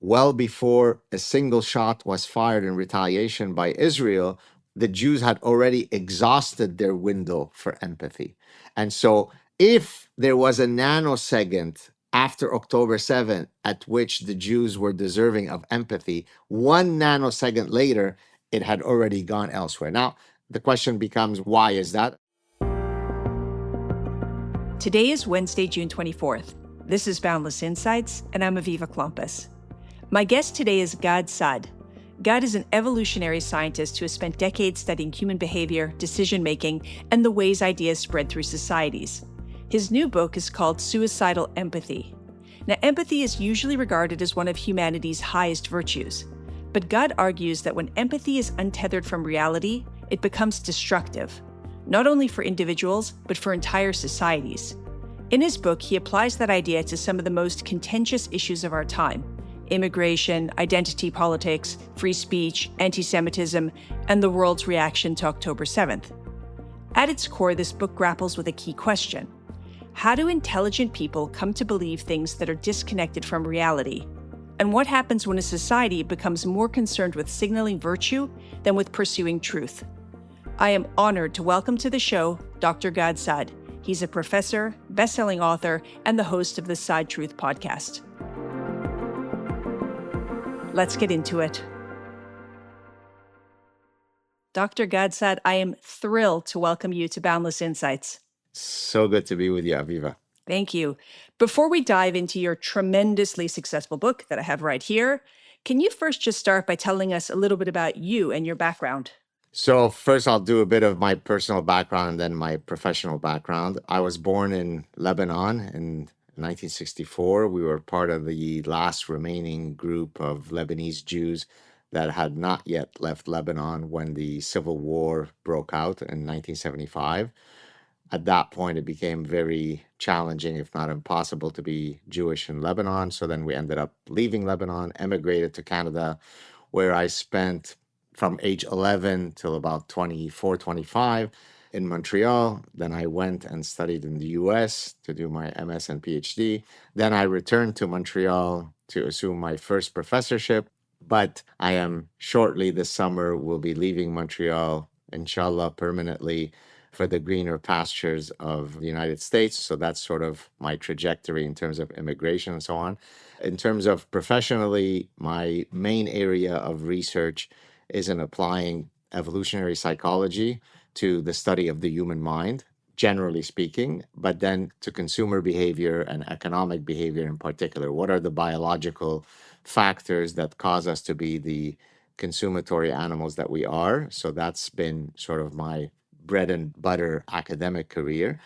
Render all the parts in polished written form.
well before a single shot was fired in retaliation by Israel, the Jews had already exhausted their window for empathy. And so, if there was a nanosecond after October 7th at which the Jews were deserving of empathy, 1 nanosecond later, it had already gone elsewhere. Now, the question becomes, why is that? Today is Wednesday, June 24th. This is Boundless Insights, and I'm Aviva Klompas. My guest today is Gad Saad. Gad is an evolutionary scientist who has spent decades studying human behavior, decision-making, and the ways ideas spread through societies. His new book is called Suicidal Empathy. Now, empathy is usually regarded as one of humanity's highest virtues. But Gad argues that when empathy is untethered from reality, it becomes destructive, not only for individuals, but for entire societies. In his book, he applies that idea to some of the most contentious issues of our time: immigration, identity politics, free speech, anti-Semitism, and the world's reaction to October 7th. At its core, this book grapples with a key question: how do intelligent people come to believe things that are disconnected from reality? And what happens when a society becomes more concerned with signaling virtue than with pursuing truth? I am honored to welcome to the show Dr. Gad Saad. He's a professor, best-selling author, and the host of the Saad Truth podcast. Let's get into it. Dr. Gad Saad, I am thrilled to welcome you to Boundless Insights. So good to be with you, Aviva. Thank you. Before we dive into your tremendously successful book that I have right here, can you first just start by telling us a little bit about you and your background? So first, I'll do a bit of my personal background and then my professional background. I was born in Lebanon in 1964. We were part of the last remaining group of Lebanese Jews that had not yet left Lebanon when the civil war broke out in 1975. At that point, it became very challenging, if not impossible, to be Jewish in Lebanon. So then we ended up leaving Lebanon, emigrated to Canada, where I spent from age 11 till about 24, 25 in Montreal. Then I went and studied in the US to do my MS and PhD. Then I returned to Montreal to assume my first professorship. But I am shortly this summer will be leaving Montreal, inshallah, permanently for the greener pastures of the United States. So that's sort of my trajectory in terms of immigration and so on. In terms of professionally, my main area of research is in applying evolutionary psychology to the study of the human mind, generally speaking, but then to consumer behavior and economic behavior in particular. What are the biological factors that cause us to be the consumatory animals that we are? So that's been sort of my bread and butter academic career.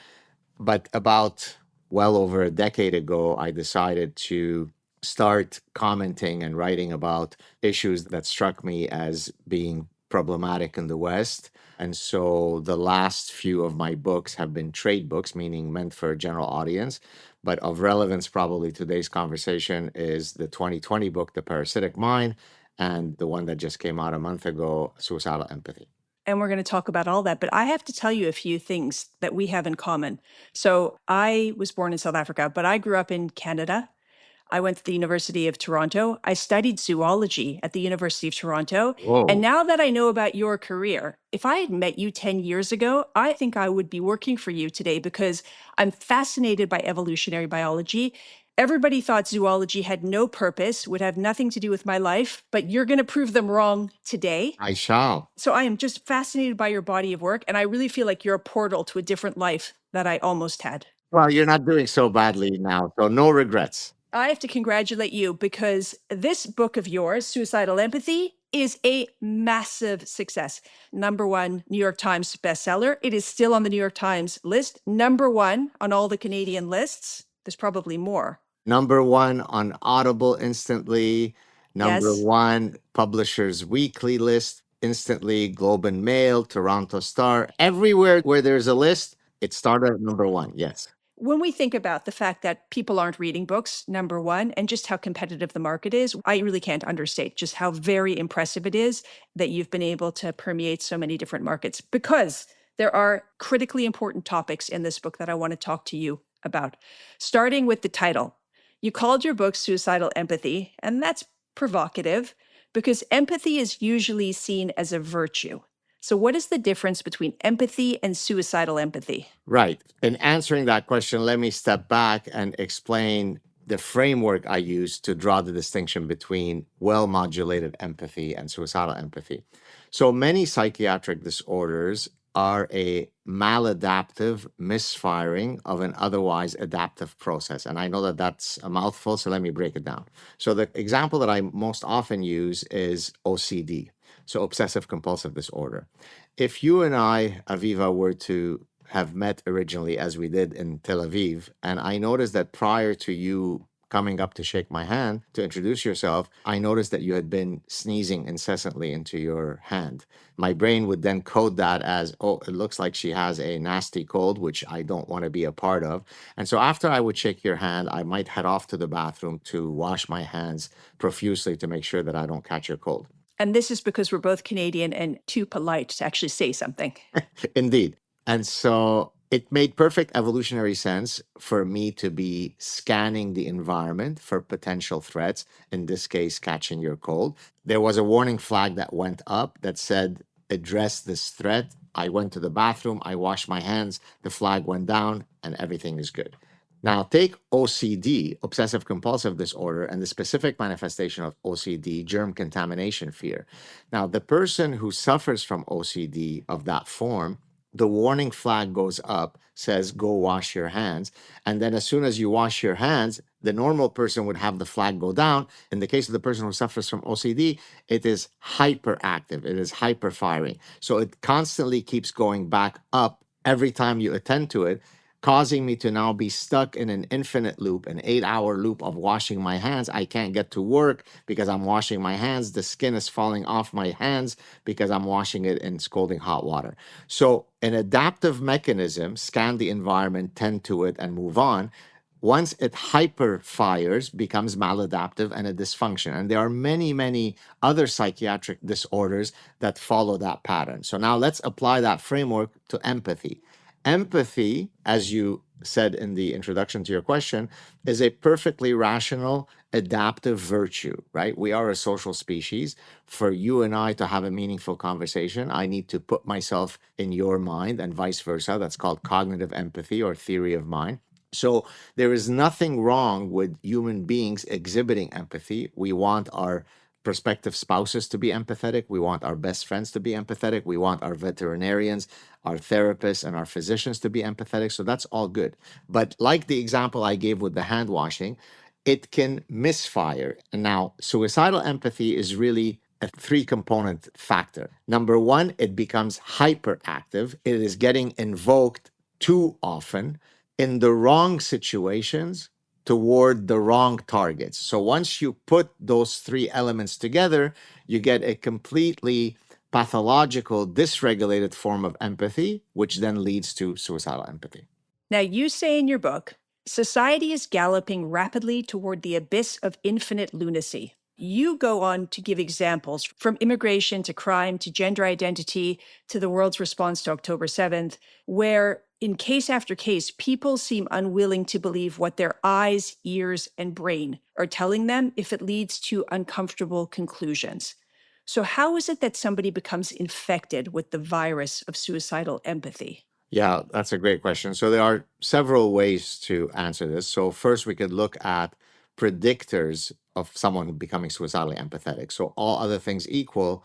But about well over a decade ago, I decided to start commenting and writing about issues that struck me as being problematic in the West. And so the last few of my books have been trade books, meaning meant for a general audience. But of relevance, probably today's conversation is the 2020 book, The Parasitic Mind, and the one that just came out a month ago, Suicidal Empathy. And we're going to talk about all that. But I have to tell you a few things that we have in common. So I was born in South Africa, but I grew up in Canada. I went to the University of Toronto. I studied zoology at the University of Toronto. Whoa. And now that I know about your career, if I had met you 10 years ago, I think I would be working for you today because I'm fascinated by evolutionary biology. Everybody thought zoology had no purpose, would have nothing to do with my life, but you're going to prove them wrong today. I shall. So I am just fascinated by your body of work, and I really feel like you're a portal to a different life that I almost had. Well, you're not doing so badly now, so no regrets. I have to congratulate you because this book of yours, Suicidal Empathy, is a massive success. #1 New York Times bestseller. It is still on the New York Times list. #1 on all the Canadian lists. There's probably more. #1 on Audible instantly. Yes. #1 Publishers Weekly list instantly. Globe and Mail, Toronto Star. Everywhere where there's a list, it started at #1. Yes. When we think about the fact that people aren't reading books, #1, and just how competitive the market is, I really can't understate just how very impressive it is that you've been able to permeate so many different markets, because there are critically important topics in this book that I want to talk to you about. Starting with the title. You called your book Suicidal Empathy, and that's provocative because empathy is usually seen as a virtue. So, what is the difference between empathy and suicidal empathy? Right. In answering that question, let me step back and explain the framework I use to draw the distinction between well modulated empathy and suicidal empathy. So many psychiatric disorders are a maladaptive misfiring of an otherwise adaptive process. And I know that that's a mouthful, so let me break it down. So the example that I most often use is OCD, so obsessive compulsive disorder. If you and I, Aviva, were to have met originally as we did in Tel Aviv, and I noticed that prior to you coming up to shake my hand to introduce yourself, I noticed that you had been sneezing incessantly into your hand. My brain would then code that as, oh, it looks like she has a nasty cold, which I don't want to be a part of. And so after I would shake your hand, I might head off to the bathroom to wash my hands profusely to make sure that I don't catch your cold. And this is because we're both Canadian and too polite to actually say something. Indeed. And so it made perfect evolutionary sense for me to be scanning the environment for potential threats, in this case, catching your cold. There was a warning flag that went up that said, address this threat. I went to the bathroom, I washed my hands, the flag went down, and everything is good. Now, take OCD, obsessive compulsive disorder, and the specific manifestation of OCD, germ contamination fear. Now, the person who suffers from OCD of that form, the warning flag goes up, says, go wash your hands. And then as soon as you wash your hands, the normal person would have the flag go down. In the case of the person who suffers from OCD, it is hyperactive, it is hyperfiring. So it constantly keeps going back up every time you attend to it, causing me to now be stuck in an infinite loop, an 8-hour loop of washing my hands. I can't get to work because I'm washing my hands. The skin is falling off my hands because I'm washing it in scalding hot water. So an adaptive mechanism, scan the environment, tend to it, and move on. Once it hyper fires, becomes maladaptive and a dysfunction. And there are many, many other psychiatric disorders that follow that pattern. So now let's apply that framework to empathy. Empathy, as you said in the introduction to your question, is a perfectly rational, adaptive virtue, right? We are a social species. For you and I to have a meaningful conversation, I need to put myself in your mind and vice versa. That's called cognitive empathy or theory of mind. So there is nothing wrong with human beings exhibiting empathy. We want our prospective spouses to be empathetic. We want our best friends to be empathetic. We want our veterinarians, our therapists, and our physicians to be empathetic. So that's all good. But like the example I gave with the hand washing, it can misfire. And now, suicidal empathy is really a 3-component factor. Number one, it becomes hyperactive. It is getting invoked too often in the wrong situations toward the wrong targets. So once you put those 3 elements together, you get a completely pathological, dysregulated form of empathy, which then leads to suicidal empathy. Now, you say in your book, society is galloping rapidly toward the abyss of infinite lunacy. You go on to give examples from immigration to crime to gender identity to the world's response to October 7th, where in case after case, people seem unwilling to believe what their eyes, ears, and brain are telling them if it leads to uncomfortable conclusions. So, how is it that somebody becomes infected with the virus of suicidal empathy? Yeah, that's a great question. So there are several ways to answer this. So first, we could look at predictors of someone becoming suicidally empathetic. So all other things equal,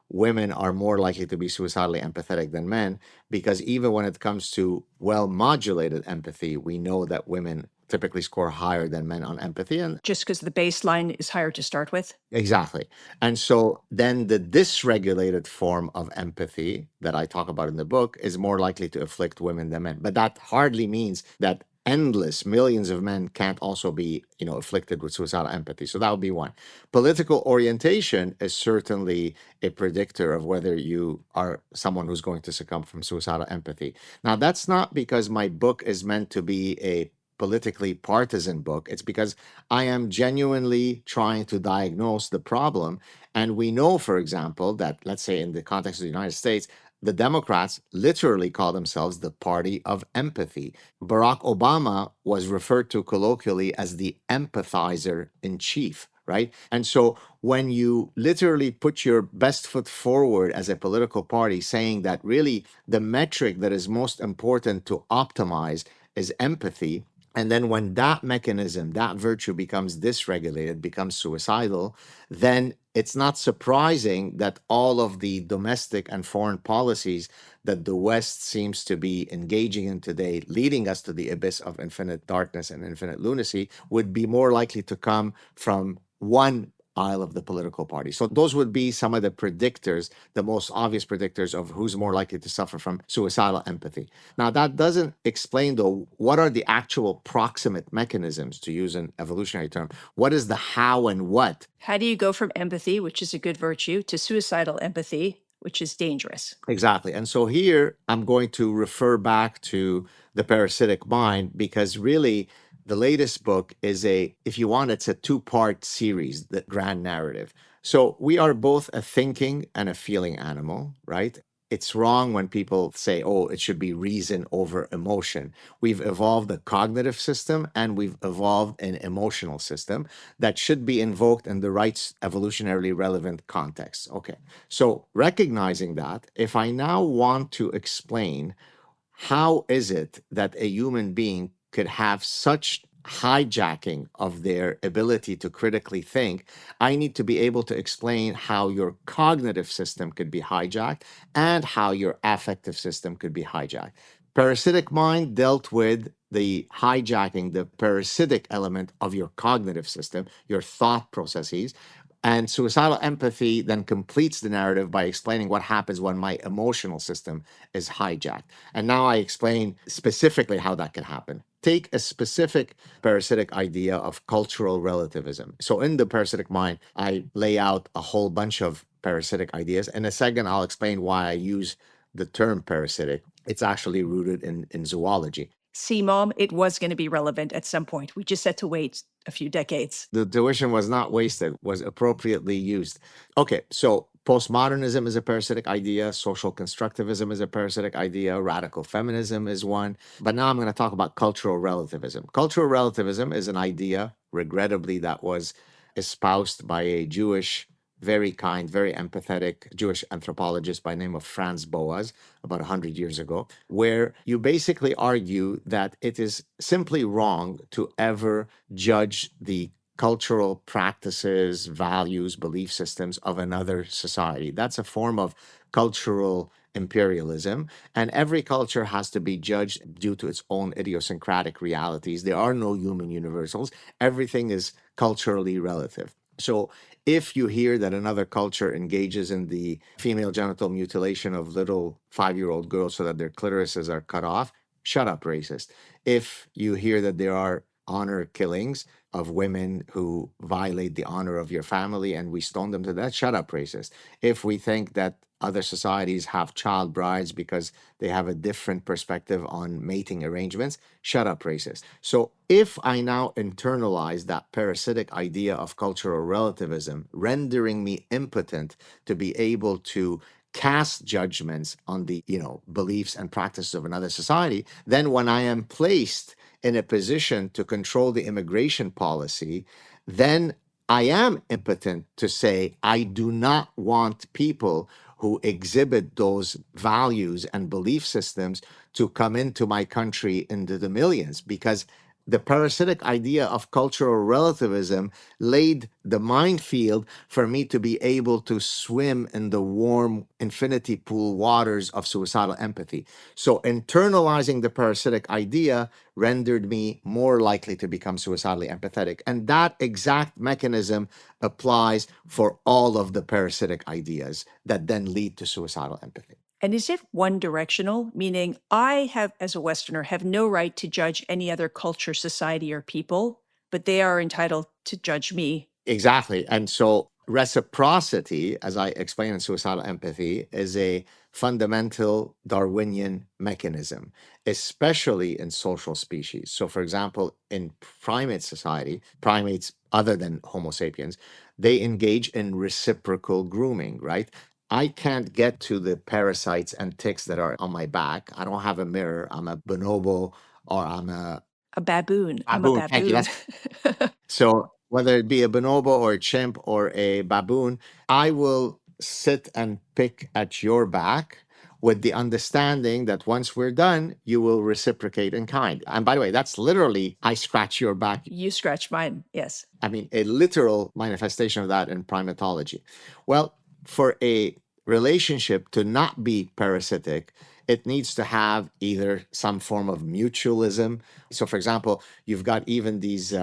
women are more likely to be suicidally empathetic than men, because even when it comes to well-modulated empathy, we know that women typically score higher than men on empathy. And Just because the baseline is higher to start with? exactly. And so then the dysregulated form of empathy that I talk about in the book is more likely to afflict women than men. But that hardly means that endless millions of men can't also be, afflicted with suicidal empathy. So that would be one. Political orientation is certainly a predictor of whether you are someone who's going to succumb from suicidal empathy. Now, that's not because my book is meant to be a politically partisan book. It's because I am genuinely trying to diagnose the problem. And we know, for example, that let's say in the context of the United States, the Democrats literally call themselves the party of empathy. Barack Obama was referred to colloquially as the empathizer in chief, right? And so when you literally put your best foot forward as a political party saying that really the metric that is most important to optimize is empathy, and then when that mechanism, that virtue becomes dysregulated, becomes suicidal, then it's not surprising that all of the domestic and foreign policies that the West seems to be engaging in today, leading us to the abyss of infinite darkness and infinite lunacy, would be more likely to come from one aisle of the political party. So those would be some of the predictors, the most obvious predictors of who's more likely to suffer from suicidal empathy. Now, that doesn't explain, though, what are the actual proximate mechanisms, to use an evolutionary term. What is the how and what? How do you go from empathy, which is a good virtue, to suicidal empathy, which is dangerous? Exactly. And so here I'm going to refer back to the Parasitic Mind, because really the latest book is if you want, it's a two-part series, the grand narrative. So we are both a thinking and a feeling animal, right? It's wrong when people say, oh, it should be reason over emotion. We've evolved a cognitive system and we've evolved an emotional system that should be invoked in the right evolutionarily relevant context. Okay. So recognizing that, if I now want to explain how is it that a human being could have such hijacking of their ability to critically think, I need to be able to explain how your cognitive system could be hijacked and how your affective system could be hijacked. Parasitic Mind dealt with the hijacking, the parasitic element of your cognitive system, your thought processes. And suicidal empathy then completes the narrative by explaining what happens when my emotional system is hijacked. And now I explain specifically how that can happen. Take a specific parasitic idea of cultural relativism. So in the Parasitic Mind, I lay out a whole bunch of parasitic ideas. In a second, I'll explain why I use the term parasitic. It's actually rooted in zoology. See, Mom, it was going to be relevant at some point. We just had to wait a few decades. The tuition was not wasted, was appropriately used. Okay, so postmodernism is a parasitic idea, social constructivism is a parasitic idea, radical feminism is one. But now I'm going to talk about cultural relativism. Cultural relativism is an idea, regrettably, that was espoused by a Jewish, very kind, very empathetic Jewish anthropologist by the name of Franz Boas about 100 years ago, where you basically argue that it is simply wrong to ever judge the cultural practices, values, belief systems of another society. That's a form of cultural imperialism, and every culture has to be judged due to its own idiosyncratic realities. There are no human universals. Everything is culturally relative. So if you hear that another culture engages in the female genital mutilation of little 5-year-old girls so that their clitorises are cut off, shut up, racist. If you hear that there are honor killings of women who violate the honor of your family and we stone them to death, shut up, racist. If we think that other societies have child brides because they have a different perspective on mating arrangements, shut up, racist. So if I now internalize that parasitic idea of cultural relativism, rendering me impotent to be able to cast judgments on the beliefs and practices of another society, then when I am placed in a position to control the immigration policy, then I am impotent to say I do not want people who exhibit those values and belief systems to come into my country into the millions, because the parasitic idea of cultural relativism laid the minefield for me to be able to swim in the warm infinity pool waters of suicidal empathy. So internalizing the parasitic idea rendered me more likely to become suicidally empathetic. And that exact mechanism applies for all of the parasitic ideas that then lead to suicidal empathy. And is it one directional? Meaning, I have, as a Westerner, have no right to judge any other culture, society, or people, but they are entitled to judge me. Exactly. And so reciprocity, as I explain in suicidal empathy, is a fundamental Darwinian mechanism, especially in social species. So, for example, in primate society, primates other than Homo sapiens, they engage in reciprocal grooming, right? I can't get to the parasites and ticks that are on my back. I don't have a mirror. I'm a bonobo or I'm a A baboon. I'm a baboon. Thank you. baboon. So whether it be a bonobo or a chimp or a baboon, I will sit and pick at your back with the understanding that once we're done, you will reciprocate in kind. And by the way, that's literally, I scratch your back. You scratch mine. Yes. I mean, a literal manifestation of that in primatology. Well, for a relationship to not be parasitic, it needs to have either some form of mutualism. So, for example, you've got even these,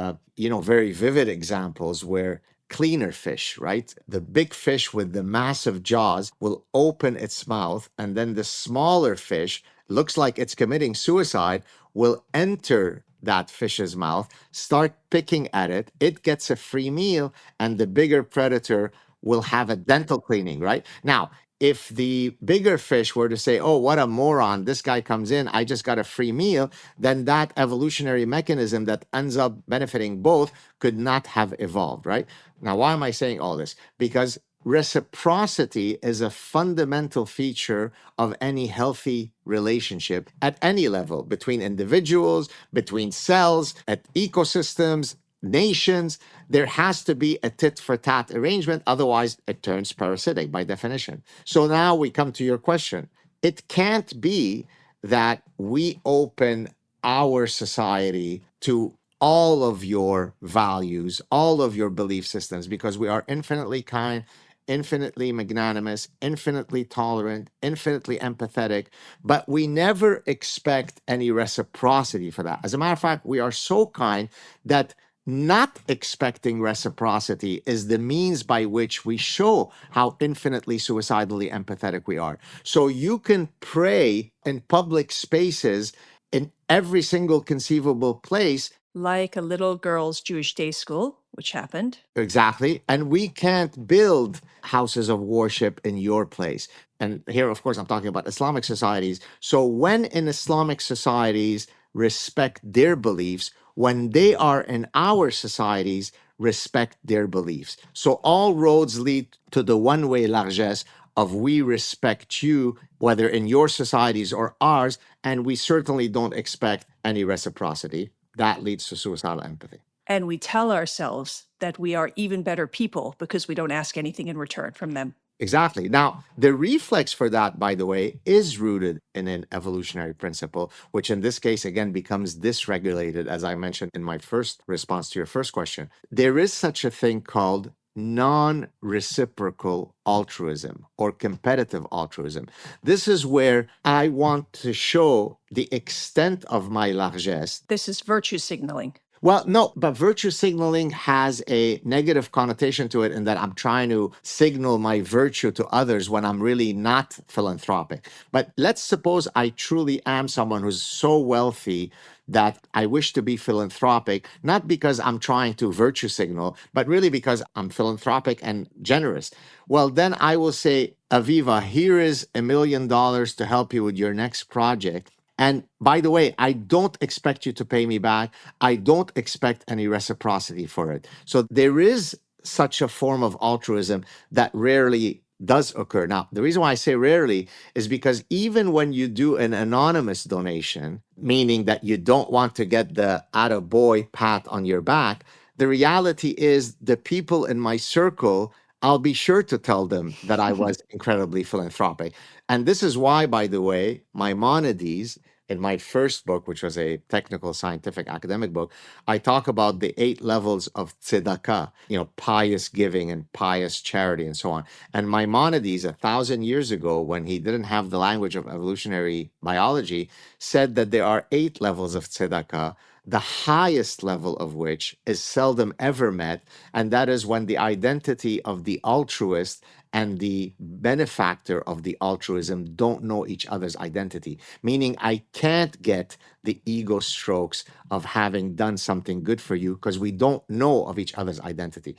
very vivid examples where cleaner fish, right? The big fish with the massive jaws will open its mouth, and then the smaller fish looks like it's committing suicide, will enter that fish's mouth, start picking at it. It gets a free meal, and the bigger predator will have a dental cleaning, right? Now, if the bigger fish were to say, oh, what a moron, this guy comes in, I just got a free meal, then that evolutionary mechanism that ends up benefiting both could not have evolved, right? Now, why am I saying all this? Because reciprocity is a fundamental feature of any healthy relationship at any level, between individuals, between cells, at ecosystems, nations. There has to be a tit for tat arrangement. Otherwise, it turns parasitic by definition. So now we come to your question. It can't be that we open our society to all of your values, all of your belief systems, because we are infinitely kind, infinitely magnanimous, infinitely tolerant, infinitely empathetic, but we never expect any reciprocity for that. As a matter of fact, we are so kind that not expecting reciprocity is the means by which we show how infinitely suicidally empathetic we are. So you can pray in public spaces in every single conceivable place. Like a little girl's Jewish day school, which happened. Exactly. And we can't build houses of worship in your place. And here, of course, I'm talking about Islamic societies. So when in Islamic societies respect their beliefs, when they are in our societies, respect their beliefs. So all roads lead to the one-way largesse of we respect you, whether in your societies or ours, and we certainly don't expect any reciprocity. That leads to suicidal empathy. And we tell ourselves that we are even better people because we don't ask anything in return from them. Exactly. Now, the reflex for that, by the way, is rooted in an evolutionary principle, which in this case, again, becomes dysregulated, as I mentioned in my first response to your first question. There is such a thing called non reciprocal altruism or competitive altruism. This is where I want to show the extent of my largesse. This is virtue signaling. Well, no, but virtue signaling has a negative connotation to it in that I'm trying to signal my virtue to others when I'm really not philanthropic. But let's suppose I truly am someone who's so wealthy that I wish to be philanthropic, not because I'm trying to virtue signal, but really because I'm philanthropic and generous. Well, then I will say, Aviva, here is $1 million to help you with your next project. And by the way, I don't expect you to pay me back. I don't expect any reciprocity for it. So there is such a form of altruism that rarely does occur. Now, the reason why I say rarely is because even when you do an anonymous donation, meaning that you don't want to get the attaboy pat on your back, the reality is the people in my circle, I'll be sure to tell them that I was incredibly philanthropic. And this is why, by the way, Maimonides, in my first book, which was a technical, scientific, academic book, I talk about the 8 levels of tzedakah, pious giving and pious charity and so on. And Maimonides, 1,000 years ago, when he didn't have the language of evolutionary biology, said that there are 8 levels of tzedakah, the highest level of which is seldom ever met. And that is when the identity of the altruist and the benefactor of the altruism don't know each other's identity. Meaning, I can't get the ego strokes of having done something good for you because we don't know of each other's identity,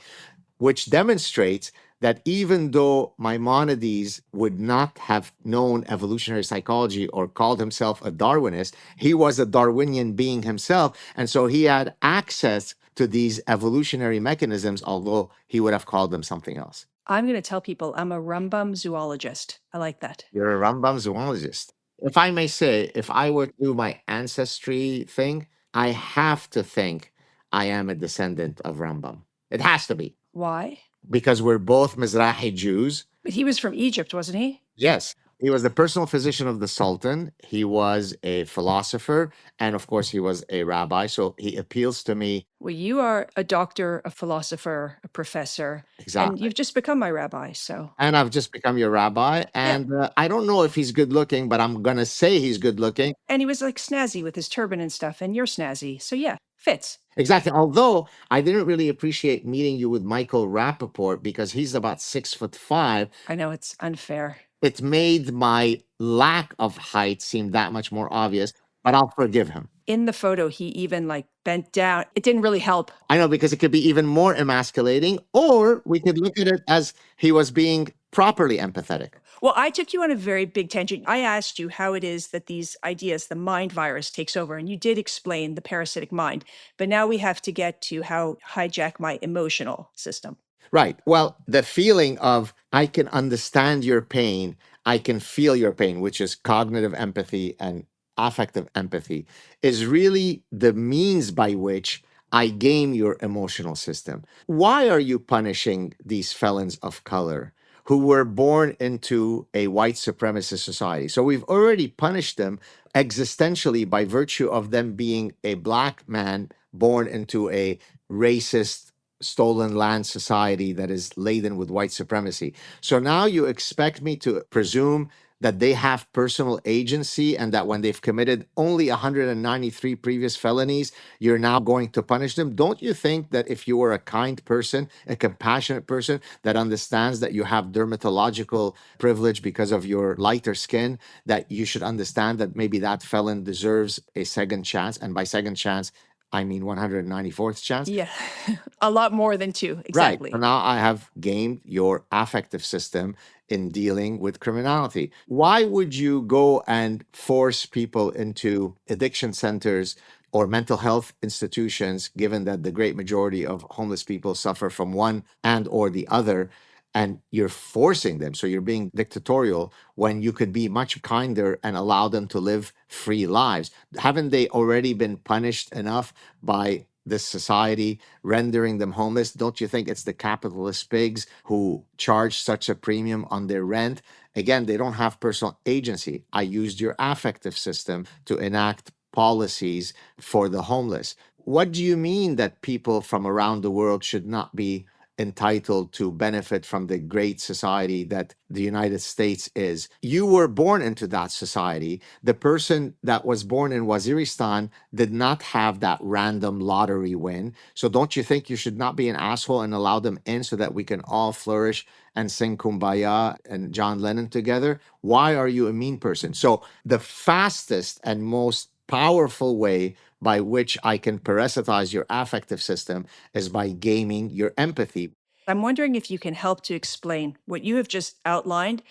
which demonstrates that even though Maimonides would not have known evolutionary psychology or called himself a Darwinist, he was a Darwinian being himself. And so he had access to these evolutionary mechanisms, although he would have called them something else. I'm going to tell people I'm a Rambam zoologist. I like that. You're a Rambam zoologist. If I may say, if I were to do my ancestry thing, I have to think I am a descendant of Rambam. It has to be Why? because we're both Mizrahi Jews. But he was from Egypt, wasn't he? Yes. He was the personal physician of the Sultan. He was a philosopher. And of course, he was a rabbi. So he appeals to me. Well, you are a doctor, a philosopher, a professor, and Exactly. you've just become my rabbi. So, And I've just become your rabbi. yeah. And I don't know if he's good looking, but I'm going to say he's good looking. And he was like snazzy with his turban and stuff, and you're snazzy. So, yeah, fits. Exactly. Although I didn't really appreciate meeting you with Michael Rappaport because he's about 6'5". I know it's unfair. It made my lack of height seem that much more obvious, but I'll forgive him. In the photo, he even like bent down. It didn't really help. I know, because it could be even more emasculating, or we could look at it as he was being properly empathetic. Well, I took you on a very big tangent. I asked you how it is that these ideas, the mind virus, takes over, and you did explain the parasitic mind. But now we have to get to how hijack my emotional system. Right. Well, the feeling of I can understand your pain, I can feel your pain, which is cognitive empathy and affective empathy, is really the means by which I game your emotional system. Why are you punishing these felons of color who were born into a white supremacist society? So we've already punished them existentially by virtue of them being a black man born into a racist stolen land society that is laden with white supremacy. So now you expect me to presume that they have personal agency and that when they've committed only 193 previous felonies, you're now going to punish them? Don't you think that if you were a kind person, a compassionate person that understands that you have dermatological privilege because of your lighter skin, that you should understand that maybe that felon deserves a second chance? And by second chance, I mean 194th chance. Yeah, a lot more than two. Exactly. Right. So now I have gamed your affective system in dealing with criminality. Why would you go and force people into addiction centers or mental health institutions, given that the great majority of homeless people suffer from one and or the other? And you're forcing them. So you're being dictatorial when you could be much kinder and allow them to live free lives. Haven't they already been punished enough by this society, rendering them homeless? Don't you think it's the capitalist pigs who charge such a premium on their rent? Again, they don't have personal agency. I used your affective system to enact policies for the homeless. What do you mean that people from around the world should not be entitled to benefit from the great society that the United States is? You were born into that society. The person that was born in Waziristan did not have that random lottery win. So don't you think you should not be an asshole and allow them in so that we can all flourish and sing Kumbaya and John Lennon together? Why are you a mean person? So the fastest and most powerful way by which I can parasitize your affective system is by gaming your empathy. I'm wondering if you can help to explain what you have just outlined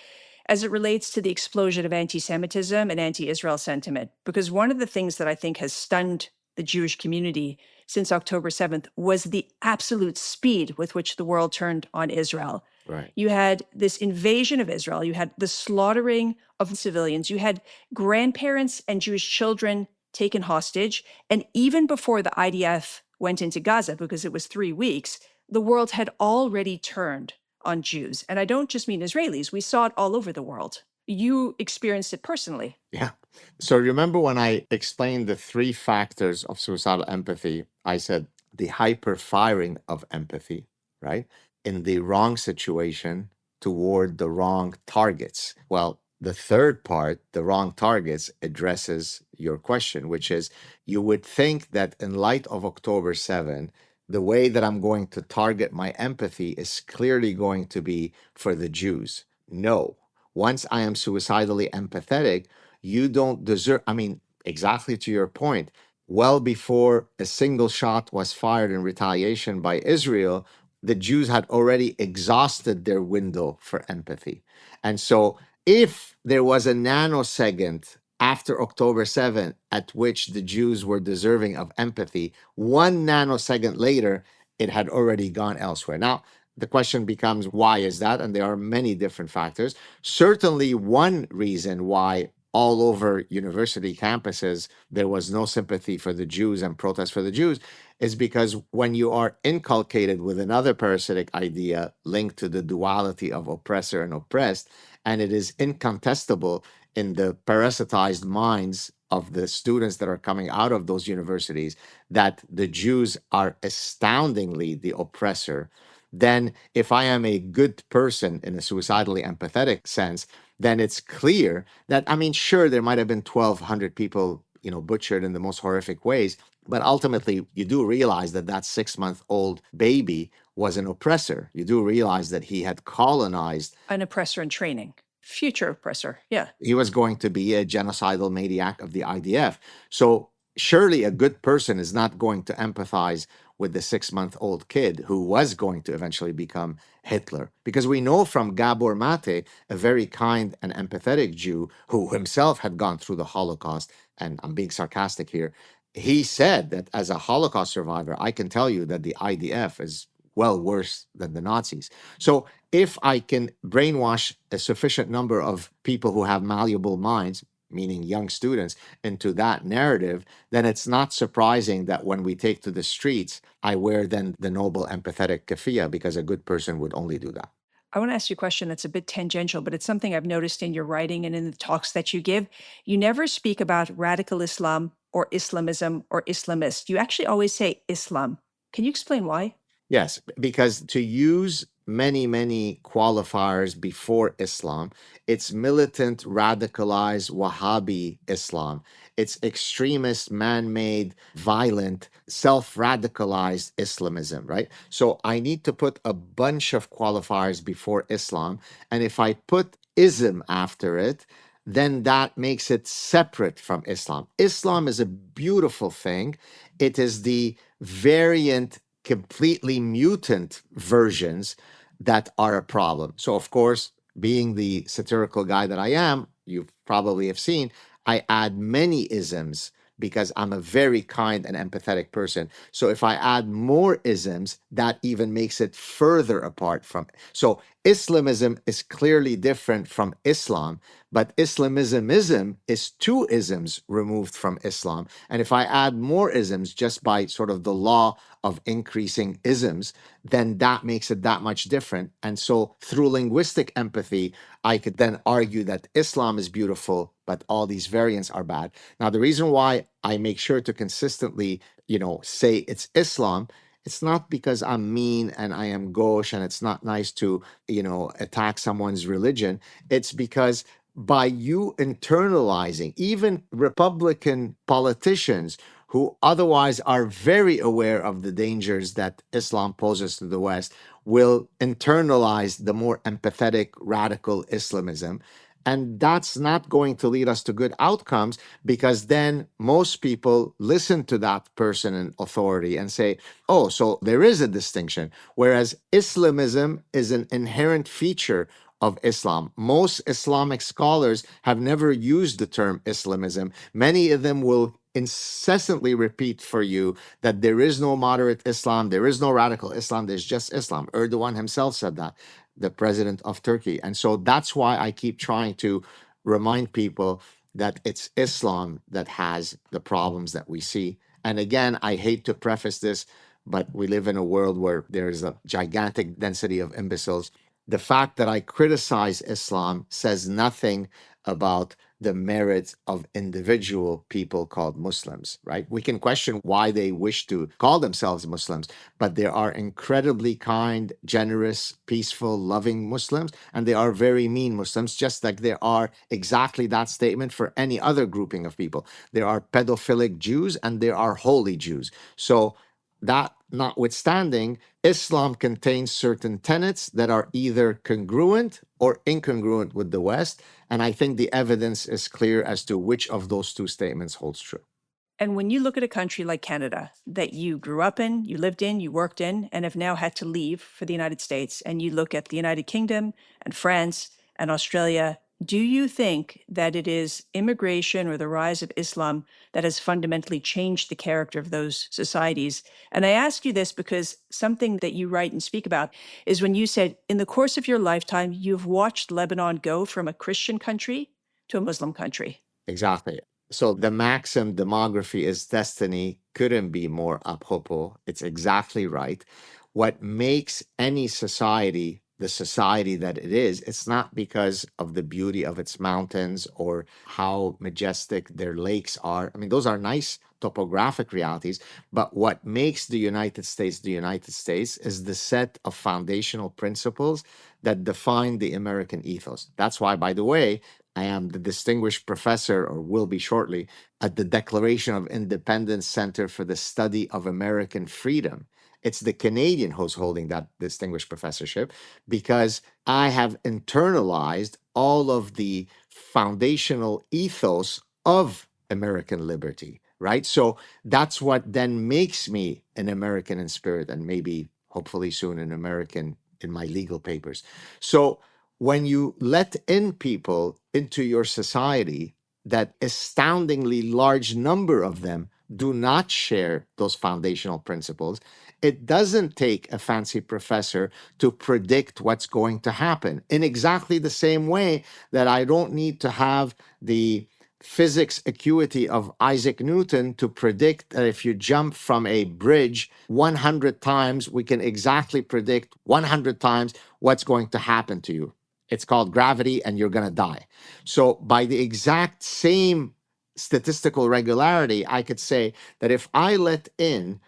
as it relates to the explosion of anti Semitism and anti Israel sentiment. Because one of the things that I think has stunned the Jewish community since October 7th was the absolute speed with which the world turned on Israel. Right. You had this invasion of Israel, you had the slaughtering of civilians, you had grandparents and Jewish children taken hostage. And even before the IDF went into Gaza, because it was 3 weeks, the world had already turned on Jews. And I don't just mean Israelis, we saw it all over the world. You experienced it personally. Yeah. So remember when I explained the 3 factors of suicidal empathy, I said the hyper firing of empathy, right? In the wrong situation toward the wrong targets. Well, the third part, the wrong targets, addresses your question, which is you would think that in light of October 7, the way that I'm going to target my empathy is clearly going to be for the Jews. No. Once I am suicidally empathetic, you don't deserve, I mean, exactly to your point, well before a single shot was fired in retaliation by Israel, the Jews had already exhausted their window for empathy. And so if there was a nanosecond after October 7th at which the Jews were deserving of empathy, 1 nanosecond later, it had already gone elsewhere. Now, the question becomes, why is that? And there are many different factors. Certainly, one reason why all over university campuses, there was no sympathy for the Jews and protest for the Jews, is because when you are inculcated with another parasitic idea linked to the duality of oppressor and oppressed, and it is incontestable in the parasitized minds of the students that are coming out of those universities that the Jews are astoundingly the oppressor, then if I am a good person in a suicidally empathetic sense, then it's clear that, I mean, sure, there might have been 1,200 people, butchered in the most horrific ways, but ultimately, you do realize that that 6-month old baby was an oppressor. You do realize that he had colonized. An oppressor in training, future oppressor. Yeah. He was going to be a genocidal maniac of the IDF. So surely a good person is not going to empathize with the 6-month-old kid who was going to eventually become Hitler. Because we know from Gabor Mate, a very kind and empathetic Jew who himself had gone through the Holocaust, and I'm being sarcastic here, he said that as a Holocaust survivor, I can tell you that the IDF is well worse than the Nazis. So if I can brainwash a sufficient number of people who have malleable minds, meaning young students, into that narrative, then it's not surprising that when we take to the streets, I wear then the noble empathetic keffiyeh, because a good person would only do that. I want to ask you a question that's a bit tangential, but it's something I've noticed in your writing and in the talks that you give. You never speak about radical Islam or Islamism or Islamist. You actually always say Islam. Can you explain why? Yes, because to use many, many qualifiers before Islam, it's militant, radicalized Wahhabi Islam. It's extremist, man made, violent, self radicalized Islamism, right? So I need to put a bunch of qualifiers before Islam. And if I put ism after it, then that makes it separate from Islam. Islam is a beautiful thing. It is the variant, completely mutant versions that are a problem. So, of course, being the satirical guy that I am, you probably have seen, I add many isms because I'm a very kind and empathetic person. So if I add more isms, that even makes it further apart from. So Islamism is clearly different from Islam, but Islamism is two isms removed from Islam. And if I add more isms just by sort of the law of increasing isms, then that makes it that much different. And so through linguistic empathy, I could then argue that Islam is beautiful, but all these variants are bad. Now, the reason why I make sure to consistently, say it's Islam, it's not because I'm mean and I am gauche and it's not nice to, attack someone's religion. It's because by you internalizing, even Republican politicians who otherwise are very aware of the dangers that Islam poses to the West, will internalize the more empathetic, radical Islamism. And that's not going to lead us to good outcomes, because then most people listen to that person in authority and say, oh, so there is a distinction. Whereas Islamism is an inherent feature of Islam. Most Islamic scholars have never used the term Islamism. Many of them will incessantly repeat for you that there is no moderate Islam, there is no radical Islam, there's just Islam. Erdogan himself said that, the president of Turkey. And so that's why I keep trying to remind people that it's Islam that has the problems that we see. And again, I hate to preface this, but we live in a world where there is a gigantic density of imbeciles. The fact that I criticize Islam says nothing about the merits of individual people called Muslims, right? We can question why they wish to call themselves Muslims, but there are incredibly kind, generous, peaceful, loving Muslims, and there are very mean Muslims, just like there are exactly that statement for any other grouping of people. There are pedophilic Jews and there are holy Jews. So that notwithstanding, Islam contains certain tenets that are either congruent or incongruent with the West. And I think the evidence is clear as to which of those two statements holds true. And when you look at a country like Canada that you grew up in, you lived in, you worked in, and have now had to leave for the United States, and you look at the United Kingdom and France and Australia, do you think that it is immigration or the rise of Islam that has fundamentally changed the character of those societies? And I ask you this because something that you write and speak about is when you said, in the course of your lifetime, you've watched Lebanon go from a Christian country to a Muslim country. Exactly. So the maxim demography is destiny couldn't be more apropos. It's exactly right. What makes any society the society that it is, it's not because of the beauty of its mountains or how majestic their lakes are. I mean, those are nice topographic realities. But what makes the United States is the set of foundational principles that define the American ethos. That's why, by the way, I am the distinguished professor, or will be shortly, at the Declaration of Independence Center for the Study of American Freedom. It's the Canadian who's holding that distinguished professorship because I have internalized all of the foundational ethos of American liberty, right? So that's what then makes me an American in spirit and maybe, hopefully soon, an American in my legal papers. So when you let in people into your society, that astoundingly large number of them do not share those foundational principles, it doesn't take a fancy professor to predict what's going to happen. In exactly the same way that I don't need to have the physics acuity of Isaac Newton to predict that if you jump from a bridge 100 times, we can exactly predict 100 times what's going to happen to you. It's called gravity, and you're going to die. So, by the exact same statistical regularity, I could say that if I let in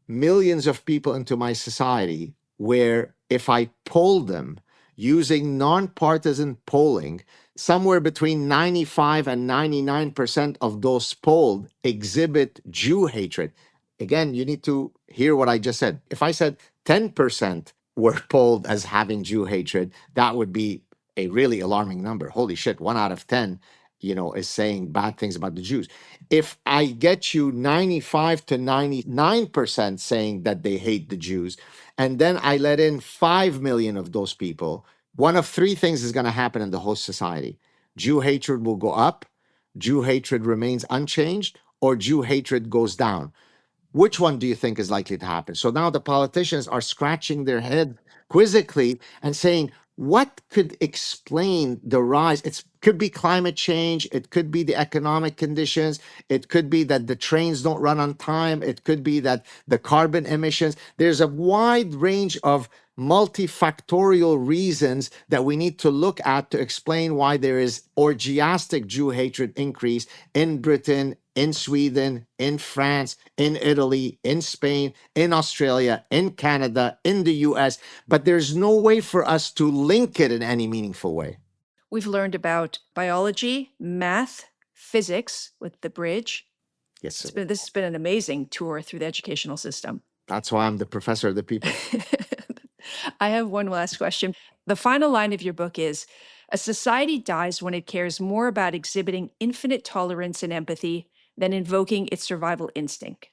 millions of people into my society, where if I polled them using nonpartisan polling, somewhere between 95 and 99% of those polled exhibit Jew hatred. Again, you need to hear what I just said. If I said 10% were polled as having Jew hatred, that would be a really alarming number. Holy shit, 1 out of 10, is saying bad things about the Jews. If I get you 95 to 99% saying that they hate the Jews, and then I let in 5 million of those people, one of three things is going to happen in the host society. Jew hatred will go up, Jew hatred remains unchanged, or Jew hatred goes down. Which one do you think is likely to happen? So now the politicians are scratching their head quizzically and saying, what could explain the rise? It could be climate change. It could be the economic conditions. It could be that the trains don't run on time. It could be that the carbon emissions. There's a wide range of multifactorial reasons that we need to look at to explain why there is orgiastic Jew hatred increase in Britain, in Sweden, in France, in Italy, in Spain, in Australia, in Canada, in the US, but there's no way for us to link it in any meaningful way. We've learned about biology, math, physics with the bridge. Yes, sir. This has been an amazing tour through the educational system. That's why I'm the professor of the people. I have one last question. The final line of your book is, a society dies when it cares more about exhibiting infinite tolerance and empathy than invoking its survival instinct.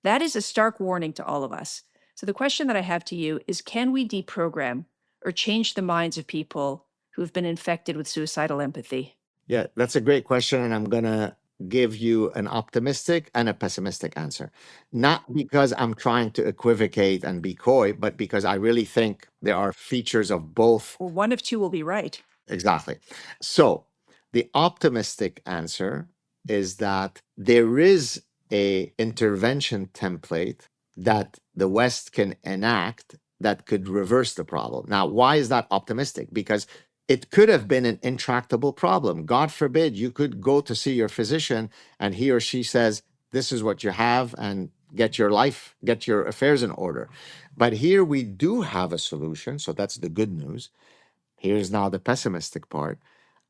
That is a stark warning to all of us. So the question that I have to you is, can we deprogram or change the minds of people who have been infected with suicidal empathy? Yeah, that's a great question. And I'm going to give you an optimistic and a pessimistic answer. Not because I'm trying to equivocate and be coy, but because I really think there are features of both. Well, one of two will be right. Exactly. So the optimistic answer is that there is a intervention template that the West can enact that could reverse the problem. Now, why is that optimistic? Because it could have been an intractable problem. God forbid you could go to see your physician and he or she says, this is what you have, and get your affairs in order. But here we do have a solution. So that's the good news. Here's now the pessimistic part.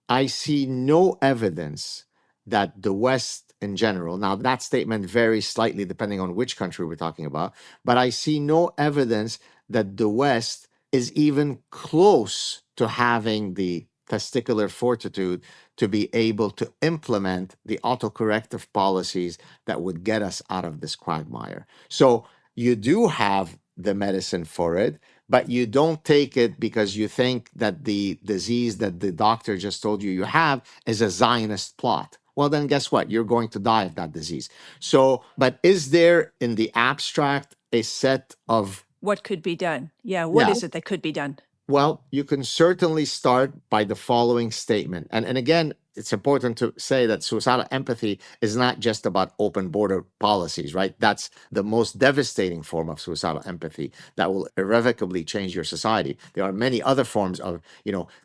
I see no evidence that the West in general, now that statement varies slightly depending on which country we're talking about, but I see no evidence that the West is even close to having the testicular fortitude to be able to implement the autocorrective policies that would get us out of this quagmire. So you do have the medicine for it, but you don't take it because you think that the disease that the doctor just told you have is a Zionist plot. Well, then guess what? You're going to die of that disease. So, but is there in the abstract a set of what could be done? Yeah, what is it that could be done? Well, you can certainly start by the following statement. And again, it's important to say that suicidal empathy is not just about open border policies, right? That's the most devastating form of suicidal empathy that will irrevocably change your society. There are many other forms of,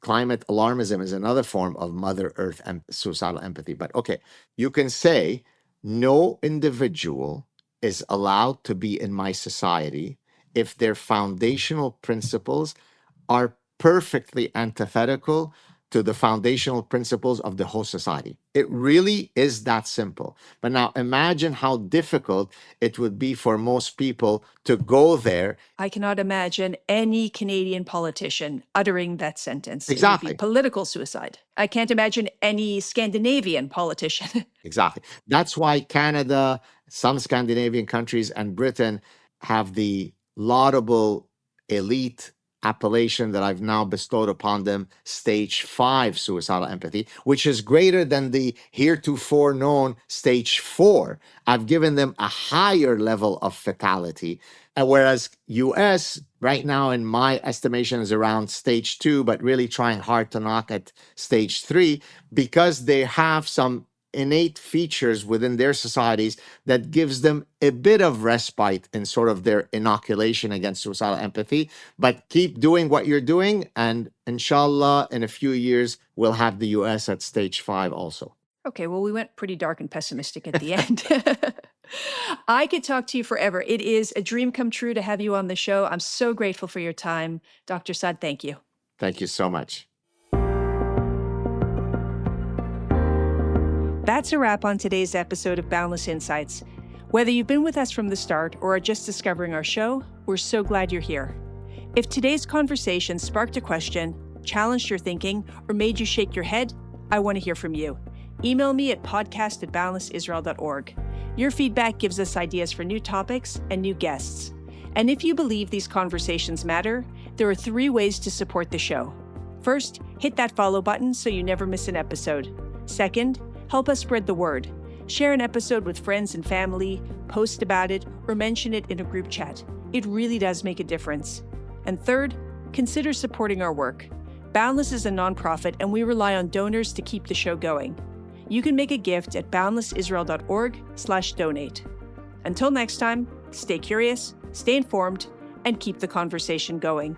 climate alarmism is another form of Mother Earth and suicidal empathy. But okay, you can say no individual is allowed to be in my society if their foundational principles are perfectly antithetical to the foundational principles of the whole society. It really is that simple. But now imagine how difficult it would be for most people to go there. I cannot imagine any Canadian politician uttering that sentence. It would be Exactly. political suicide. I can't imagine any Scandinavian politician. Exactly. That's why Canada, some Scandinavian countries, and Britain have the laudable elite appellation that I've now bestowed upon them, stage 5 suicidal empathy, which is greater than the heretofore known stage 4. I've given them a higher level of fatality. And whereas US right now, in my estimation, is around stage 2, but really trying hard to knock at stage 3, because they have some innate features within their societies that gives them a bit of respite in sort of their inoculation against suicidal empathy. But keep doing what you're doing, and inshallah, in a few years, we'll have the US at stage 5 also. Okay, well, we went pretty dark and pessimistic at the end. I could talk to you forever. It is a dream come true to have you on the show. I'm so grateful for your time. Dr. Saad, thank you. Thank you so much. That's a wrap on today's episode of Boundless Insights. Whether you've been with us from the start or are just discovering our show, we're so glad you're here. If today's conversation sparked a question, challenged your thinking, or made you shake your head, I want to hear from you. Email me at podcast@boundlessisrael.org. Your feedback gives us ideas for new topics and new guests. And if you believe these conversations matter, there are 3 ways to support the show. First, hit that follow button so you never miss an episode. Second, help us spread the word. Share an episode with friends and family, post about it, or mention it in a group chat. It really does make a difference. And third, consider supporting our work. Boundless is a nonprofit, and we rely on donors to keep the show going. You can make a gift at boundlessisrael.org/donate. Until next time, stay curious, stay informed, and keep the conversation going.